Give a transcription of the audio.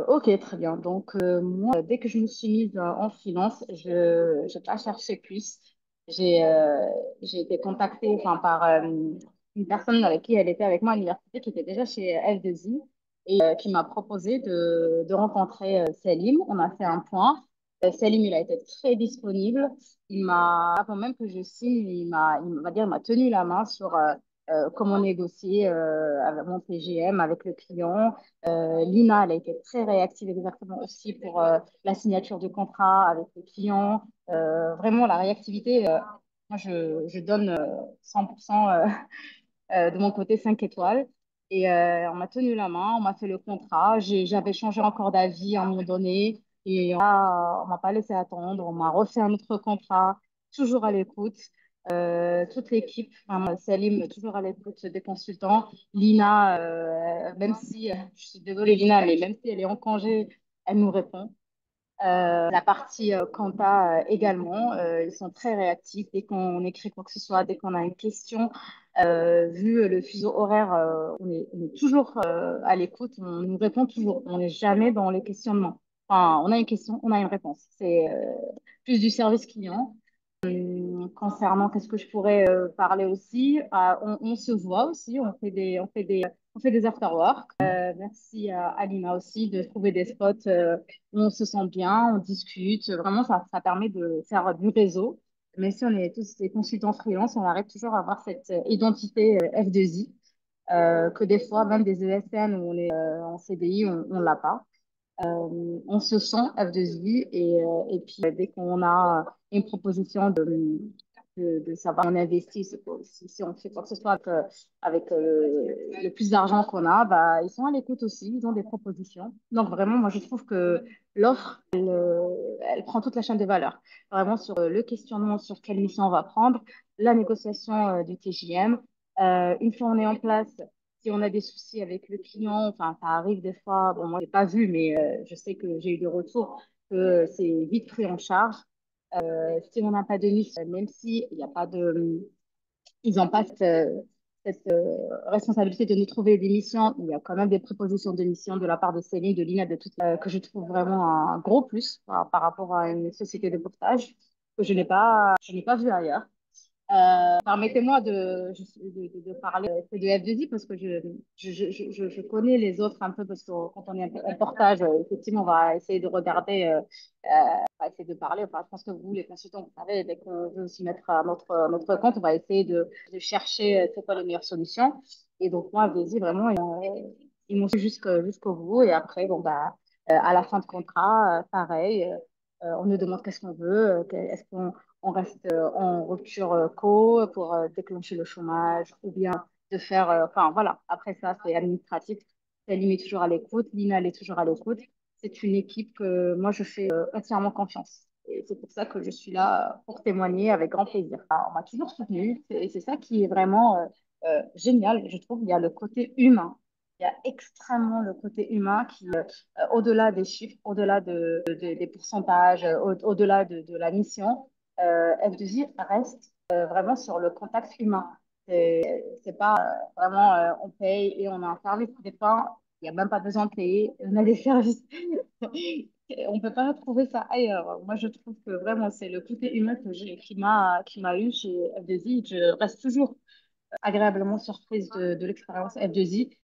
Ok, très bien. Donc, moi, dès que je me suis mise en freelance, je n'ai pas cherché plus. J'ai j'ai été contactée enfin, par une personne avec qui elle était avec moi à l'université, qui était déjà chez F2I, et qui m'a proposé de rencontrer Selim. On a fait un point. Selim, il a été très disponible. Avant même que je signe, il m'a tenu la main sur comment négocier avec mon PGM avec le client. Lina, elle a été très réactive exactement aussi pour la signature de contrat avec les clients. Vraiment, la réactivité, moi, je donne 100% de mon côté 5 étoiles. Et on m'a tenu la main, on m'a fait le contrat. J'avais changé encore d'avis à un moment donné. Et on m'a pas laissé attendre. On m'a refait un autre contrat, toujours à l'écoute. Toute l'équipe, enfin, Salim, toujours à l'écoute des consultants. Lina, même si, je suis désolée, Lina, mais même si elle est en congé, elle nous répond. La partie compta également, ils sont très réactifs dès qu'on écrit quoi que ce soit, dès qu'on a une question. Vu le fuseau horaire, on est toujours à l'écoute, on nous répond toujours. On n'est jamais dans les questionnements. Enfin, on a une question, on a une réponse. C'est plus du service client. Concernant qu'est-ce que je pourrais parler aussi, on se voit aussi, on fait des after-work. Merci à Alina aussi de trouver des spots où on se sent bien, on discute. Vraiment, ça permet de faire du réseau. Même si on est tous des consultants freelance, on arrive toujours à avoir cette identité F2I, que des fois, même des ESN où on est en CDI, on ne l'a pas. On se sent F2I et puis dès qu'on a une proposition de savoir on investit, si on fait quoi que ce soit avec le plus d'argent qu'on a, bah, ils sont à l'écoute aussi, ils ont des propositions. Donc vraiment, moi je trouve que l'offre, elle prend toute la chaîne de valeur. Vraiment sur le questionnement sur quelle mission on va prendre, la négociation du TJM. Une fois on est en place, si on a des soucis avec le client, enfin, ça arrive des fois, bon, moi, je n'ai pas vu, mais je sais que j'ai eu des retours que c'est vite pris en charge. Si on n'a pas de liste, même si il n'y a pas de, ils n'ont pas cette responsabilité de nous trouver des missions, il y a quand même des propositions de missions de la part de Céline, de Lina, de toutes, que je trouve vraiment un gros plus par rapport à une société de portage que je n'ai pas vu ailleurs. Permettez-moi de parler de F2I parce que je connais les autres un peu parce que quand on est en portage, effectivement, on va essayer de regarder, on va essayer de parler. Enfin, je pense que vous, les consultants, vous savez, dès qu'on veut aussi mettre à notre compte, on va essayer de chercher c'est quoi les meilleures solutions. Et donc, moi, F2I, vraiment, ils m'ont suivi jusqu'au bout. Et après, bon, bah, à la fin de contrat, pareil, on nous demande qu'est-ce qu'on veut, est-ce qu'on on reste en rupture co pour déclencher le chômage ou bien de faire, enfin voilà, après ça, c'est administratif. Salim est toujours à l'écoute, Lina, elle est toujours à l'écoute. C'est une équipe que moi, je fais entièrement confiance. Et c'est pour ça que je suis là pour témoigner avec grand plaisir. Alors, on m'a toujours soutenue et c'est ça qui est vraiment génial, je trouve. Il y a le côté humain. Il y a extrêmement le côté humain qui, au-delà des chiffres, au-delà des pourcentages, au-delà de la mission, F2I reste vraiment sur le contact humain. C'est pas vraiment on paye et on a un service. Des fois, il n'y a même pas besoin de payer. On a des services. On ne peut pas trouver ça ailleurs. Moi, je trouve que vraiment, c'est le côté humain qui m'a eu chez F2I. Je reste toujours agréablement surprise de l'expérience F2I.